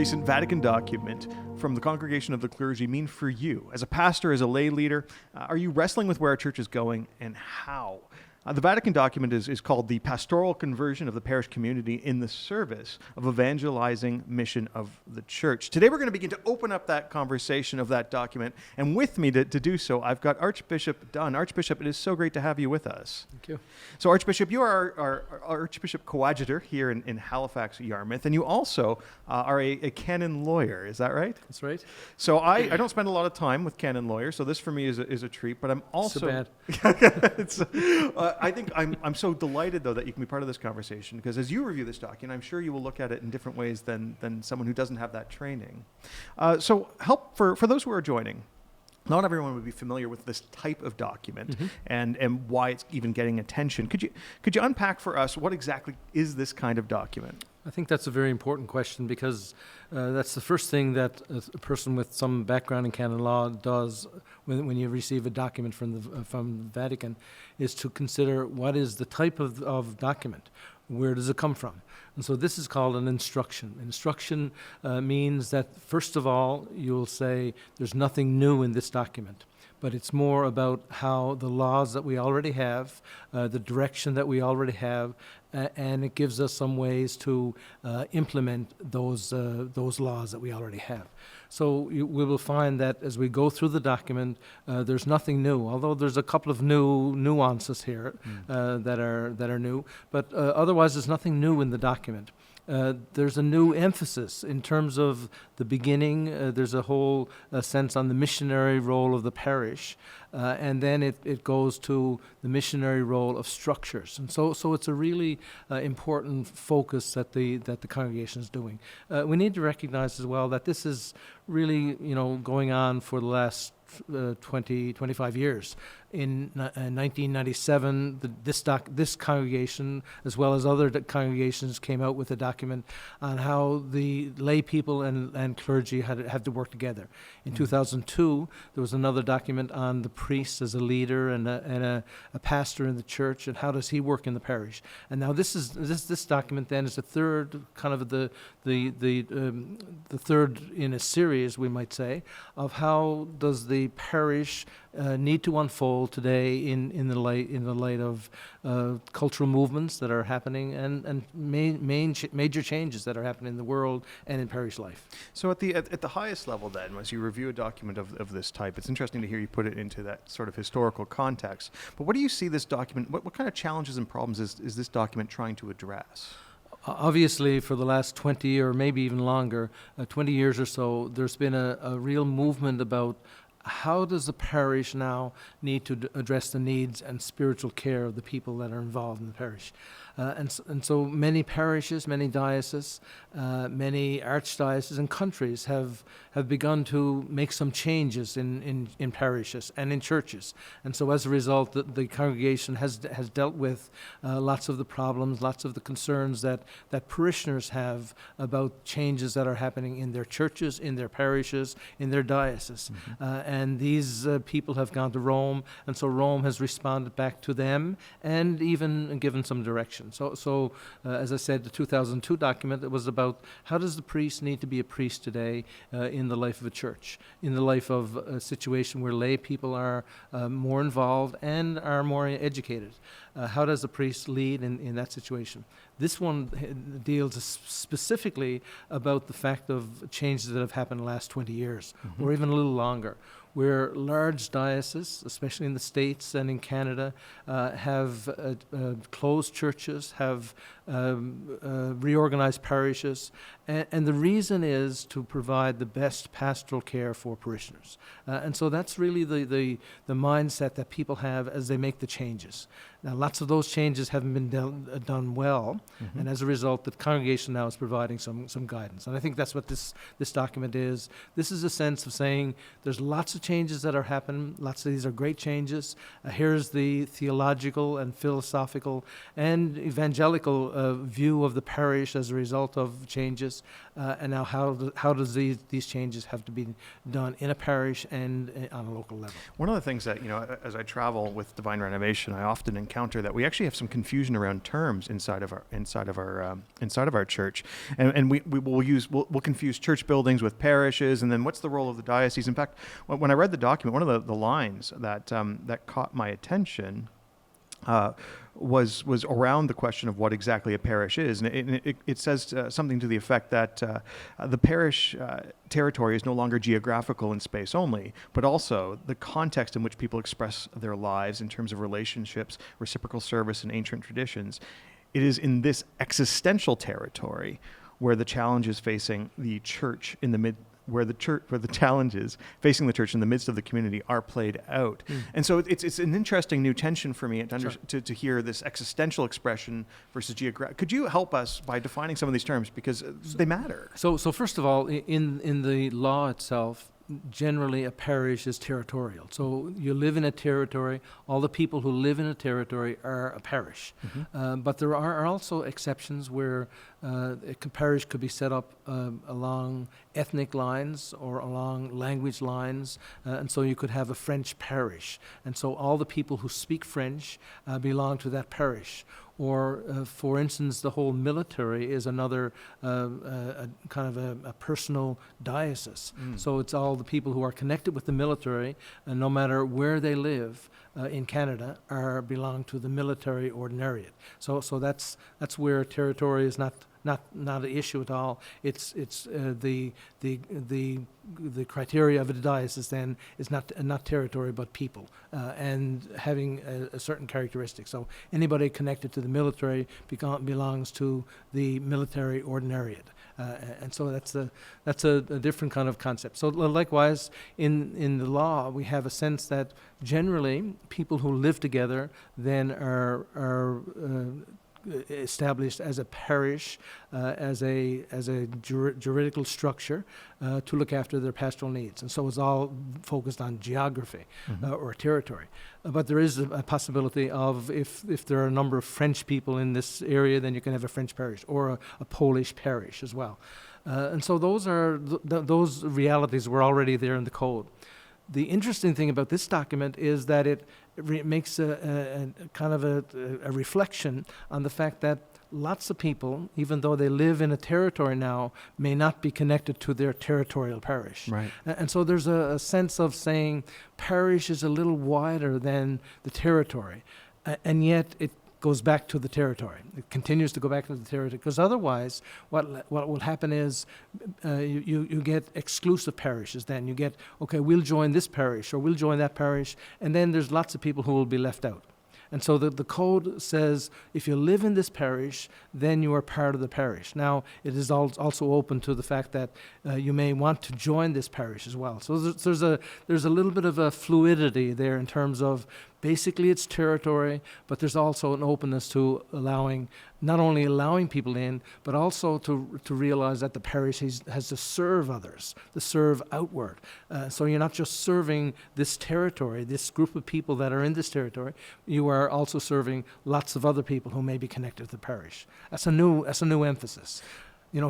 recent Vatican document from the Congregation of the Clergy mean for you? As a pastor, as a lay leader, are you wrestling with where our church is going and how? The Vatican document is called the Pastoral Conversion of the Parish Community in the Service of Evangelizing Mission of the Church. Today we're going to begin to open up that conversation of that document, and with me to do so, I've got Archbishop Dunn. Archbishop, it is so great to have you with us. Thank you. So Archbishop, you are our Archbishop Coadjutor here in Halifax-Yarmouth, and you also are a canon lawyer, is that right? That's right. So I don't spend a lot of time with canon lawyers, so this for me is a treat, but I'm also... So bad. It's, I think I'm so delighted, though, that you can be part of this conversation, because as you review this document, I'm sure you will look at it in different ways than someone who doesn't have that training. So help for those who are joining. Not everyone would be familiar with this type of document and why it's even getting attention. Could you unpack for us what exactly is this kind of document? I think that's a very important question because that's the first thing that a person with some background in canon law does when you receive a document from the Vatican, is to consider what is the type of document. Where does it come from? And so this is called an instruction. Instruction means that, first of all, you'll say there's nothing new in this document, but it's more about how the laws that we already have, the direction that we already have, and it gives us some ways to implement those laws that we already have. So we will find that as we go through the document, there's nothing new, although there's a couple of new nuances here that are new, but otherwise there's nothing new in the document. There's a new emphasis in terms of the beginning. There's a whole sense on the missionary role of the parish, and then it goes to the missionary role of structures. And so it's a really important focus that the congregation is doing. We need to recognize as well that this is really going on for the last 25 years. In 1997, this congregation, as well as other congregations, came out with a document on how the lay people and clergy had to work together. In 2002, there was another document on the priest as a leader and a pastor in the church, and how does he work in the parish. And now this document then is the third kind of the third in a series, we might say, of how does the parish need to unfold today in the light of cultural movements that are happening and major changes that are happening in the world and in parish life. So at the highest level, then, as you review a document of this type, it's interesting to hear you put it into that sort of historical context. But what do you see this document? What kind of challenges and problems is this document trying to address? Obviously, for the last 20 or maybe even longer, 20 years or so, there's been a real movement about how does the parish now need to address the needs and spiritual care of the people that are involved in the parish. And so many parishes, many dioceses, many archdioceses and countries have begun to make some changes in parishes and in churches. And so as a result, the congregation has dealt with lots of the problems, lots of the concerns that parishioners have about changes that are happening in their churches, in their parishes, in their dioceses. And these people have gone to Rome, and so Rome has responded back to them and even given some direction. So as I said, the 2002 document, it was about how does the priest need to be a priest today in the life of a church, in the life of a situation where lay people are more involved and are more educated. How does the priest lead in that situation? This one deals specifically about the fact of changes that have happened in the last 20 years, or even a little longer, where large dioceses, especially in the States and in Canada, have closed churches, have reorganized parishes, and the reason is to provide the best pastoral care for parishioners. And so that's really the mindset that people have as they make the changes. Now, lots of those changes haven't been done well, and as a result, the congregation now is providing some guidance. And I think that's what this document is. This is a sense of saying there's lots of changes that are happening. Lots of these are great changes. Here's the theological and philosophical and evangelical view of the parish as a result of changes. And now how does these changes have to be done in a parish and on a local level? One of the things that, as I travel with Divine Renovation, I often encounter encounter that we actually have some confusion around terms inside of our church, and we'll confuse church buildings with parishes, and then what's the role of the diocese? In fact, when I read the document, one of the lines that caught my attention was around the question of what exactly a parish is, and it says something to the effect that the parish territory is no longer geographical in space only, but also the context in which people express their lives in terms of relationships, reciprocal service, and ancient traditions. It is in this existential territory where the challenges facing the church in the where the challenges facing the church in the midst of the community are played out. And so it's an interesting new tension for me to hear this existential expression versus geographic. Could you help us by defining some of these terms, because they matter? So first of all, in the law itself, generally a parish is territorial. So you live in a territory, all the people who live in a territory are a parish. But there are also exceptions where a parish could be set up along ethnic lines or along language lines, and so you could have a French parish. And so all the people who speak French belong to that parish. Or, for instance, the whole military is another kind of a personal diocese. So it's all the people who are connected with the military, and no matter where they live in Canada, belong to the military ordinariate. So that's where territory is not an issue at all. It's the criteria of a diocese then is not territory but people, and having a certain characteristic. So anybody connected to the military belongs to the military ordinariate, and so that's a different kind of concept. So likewise, in the law, we have a sense that generally people who live together then are established as a parish, as a juridical structure to look after their pastoral needs. And so it's all focused on geography or territory. But there is a possibility of, if there are a number of French people in this area, then you can have a French parish or a Polish parish as well. And so those realities were already there in the code. The interesting thing about this document is that it makes a kind of a reflection on the fact that lots of people, even though they live in a territory now, may not be connected to their territorial parish. Right. And so there's a sense of saying parish is a little wider than the territory, and yet it goes back to the territory. It continues to go back to the territory, because otherwise what will happen is you get exclusive parishes. Then you get, okay, we'll join this parish or we'll join that parish, and then there's lots of people who will be left out. And so the code says if you live in this parish, then you are part of the parish. Now, it is also open to the fact that you may want to join this parish as well. So there's a little bit of a fluidity there in terms of basically it's territory, but there's also an openness to not only allowing people in, but also to realize that the parish has to serve others, to serve outward. So you're not just serving this territory, this group of people that are in this territory, you are also serving lots of other people who may be connected to the parish. That's a new emphasis.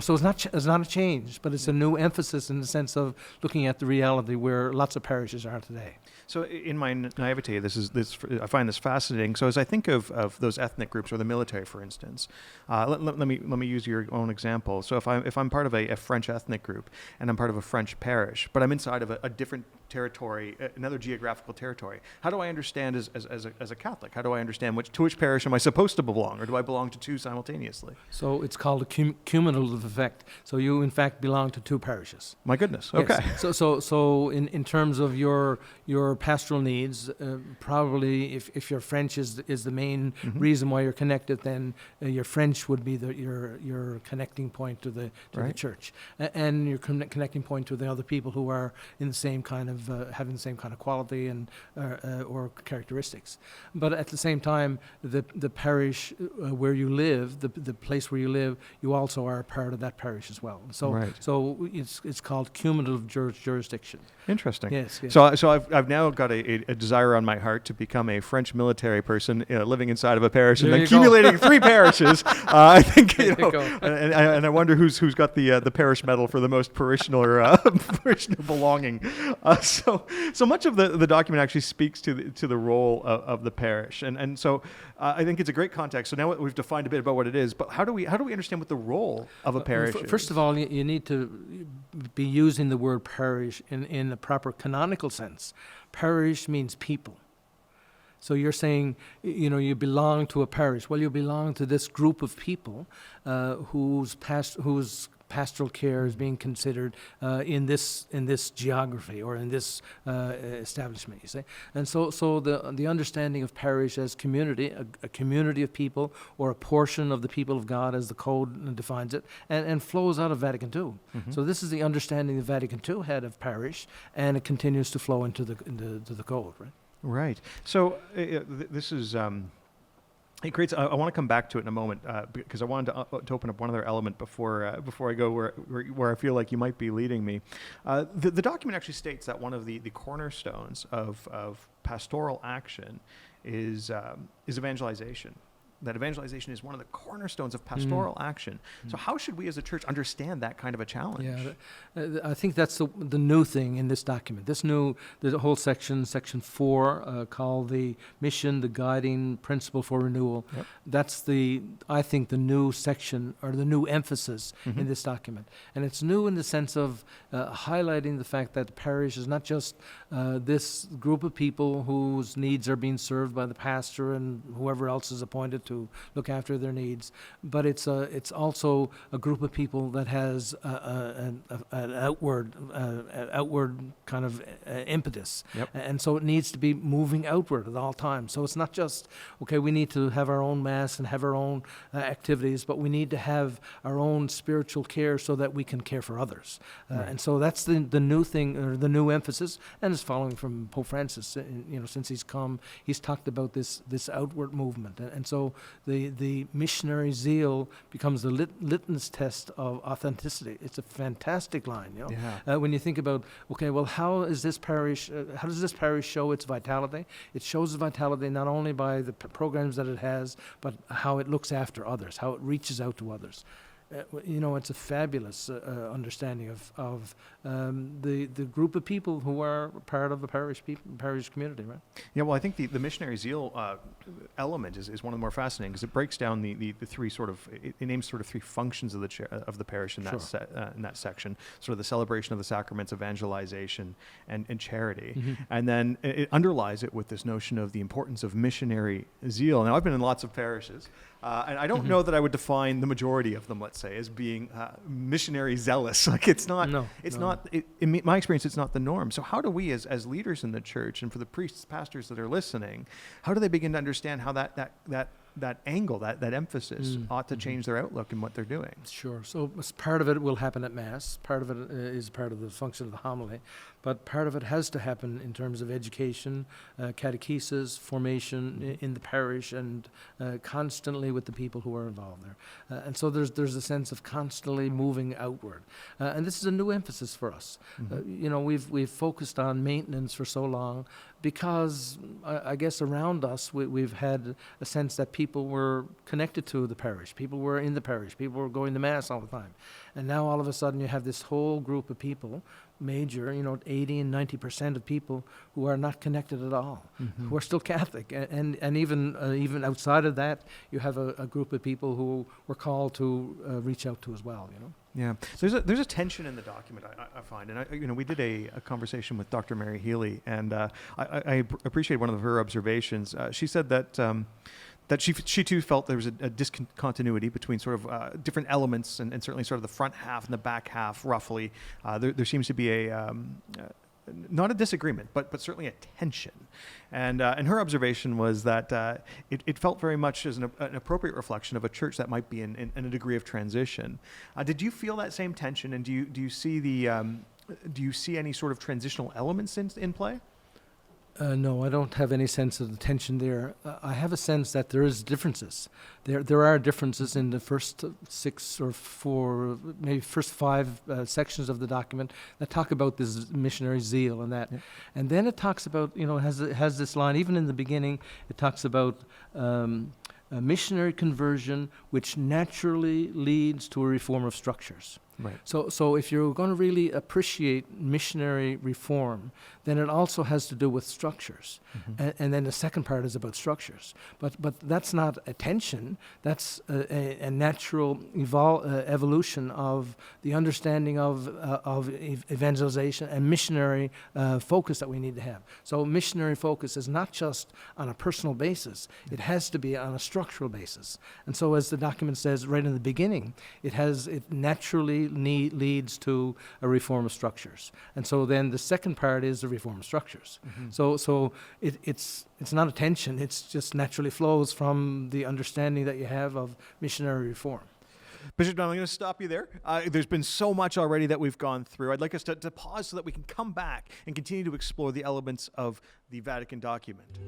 So it's not a change, but it's a new emphasis in the sense of looking at the reality where lots of parishes are today. So in my naivete, I find this fascinating. So as I think of those ethnic groups or the military, for instance, let me use your own example. So if I'm part of a French ethnic group and I'm part of a French parish, but I'm inside of a different territory, another geographical territory, how do I understand as a Catholic? How do I understand to which parish am I supposed to belong, or do I belong to two simultaneously? So it's called a cumulative effect. So you in fact belong to two parishes. My goodness. Okay. Yes. So in terms of your pastoral needs, probably if your French is the main reason why you're connected, then your French would be your connecting point to the church, and your connecting point to the other people who are in the same kind of having the same kind of quality and or characteristics. But at the same time, the parish where you live, the place where you live, you also are a part of that parish as well. So it's called cumulative jurisdiction. Interesting. Yes. So I've now got a desire on my heart to become a French military person living inside of a parish and then accumulating 3 parishes. I think and I wonder who's got the parish medal for the most parishioner belonging. So much of the document actually speaks to the role of the parish, and so I think it's a great context. So now we've defined a bit about what it is, but how do we understand what the role of a parish is? First of all, you need to be using the word parish in the proper canonical sense. Parish means people. So you're saying, you belong to a parish. Well, you belong to this group of people whose pastoral care is being considered in this geography or in this establishment. You see, and so the understanding of parish as community, a community of people, or a portion of the people of God, as the Code defines it, and flows out of Vatican II. Mm-hmm. So this is the understanding the Vatican II had of parish, and it continues to flow into the Code, right? Right. So this is. It creates. I want to come back to it in a moment because I wanted to open up one other element before I go where I feel like you might be leading me. The document actually states that one of the cornerstones of pastoral action is evangelization. That evangelization is one of the cornerstones of pastoral action. So how should we as a church understand that kind of a challenge? Yeah, I think that's the new thing in this document. The whole section 4, called the mission, the guiding principle for renewal. Yep. That's I think the new section or the new emphasis in this document. And it's new in the sense of highlighting the fact that the parish is not just this group of people whose needs are being served by the pastor and whoever else is appointed to look after their needs, but it's also a group of people that has an outward kind of impetus. Yep. And so it needs to be moving outward at all times. So it's not just, okay, we need to have our own mass and have our own activities, but we need to have our own spiritual care so that we can care for others. Right. And so that's the new thing, or the new emphasis, and it's following from Pope Francis. Since he's come, he's talked about this outward movement, and so the missionary zeal becomes the litmus test of authenticity. It's a fantastic line, Yeah. When you think about, okay, well, how does this parish show its vitality? It shows its vitality not only by the programs that it has, but how it looks after others, how it reaches out to others. It's a fabulous understanding of the group of people who are part of the parish community, right? Yeah, well, I think the missionary zeal element is one of the more fascinating because it breaks down the three sort of, it names sort of three functions of the parish in that in that section, sort of the celebration of the sacraments, evangelization, and charity, and then it underlies it with this notion of the importance of missionary zeal. Now, I've been in lots of parishes. And I don't know that I would define the majority of them, let's say, as being missionary zealous. Like it's not. In my experience, it's not the norm. So how do we, as leaders in the church, and for the priests, pastors that are listening, how do they begin to understand how that angle, that emphasis ought to change their outlook in what they're doing? Sure. So part of it will happen at Mass. Part of it is part of the function of the homily. But part of it has to happen in terms of education, catechesis, formation in the parish, and constantly with the people who are involved there. And so there's a sense of constantly moving outward. And this is a new emphasis for us. We've focused on maintenance for so long because I guess around us we've had a sense that people were connected to the parish. People were in the parish. People were going to Mass all the time. And now all of a sudden you have this whole group of people, major, 80 and 90% of people who are not connected at all, who are still Catholic. And even outside of that, you have a group of people who were called to reach out to as well, Yeah, so there's a tension in the document I find, and we did a conversation with Dr. Mary Healy, and I appreciate one of her observations. She said that she too felt there was a discontinuity between sort of different elements and certainly sort of the front half and the back half roughly. There seems to be not a disagreement, but certainly a tension. And her observation was that it felt very much as an appropriate reflection of a church that might be in a degree of transition. Did you feel that same tension, and do you see any sort of transitional elements in play? No, I don't have any sense of the tension there. I have a sense that there is differences. There are differences in the first 6 or 4, maybe first 5 sections of the document that talk about this missionary zeal and that. Yeah. And then it talks about, has this line, even in the beginning, it talks about a missionary conversion which naturally leads to a reform of structures. Right. So if you're going to really appreciate missionary reform, then it also has to do with structures. And then the second part is about structures. But that's not a tension. That's a natural evolution of the understanding of evangelization and missionary focus that we need to have. So missionary focus is not just on a personal basis. It has to be on a structural basis. And so as the document says right in the beginning, it naturally leads to a reform of structures. And so then the second part is the reform of structures. So it's not a tension. It's just naturally flows from the understanding that you have of missionary reform. Bishop Dunn, I'm going to stop you there. There's been so much already that we've gone through. I'd like us to pause so that we can come back and continue to explore the elements of the Vatican document.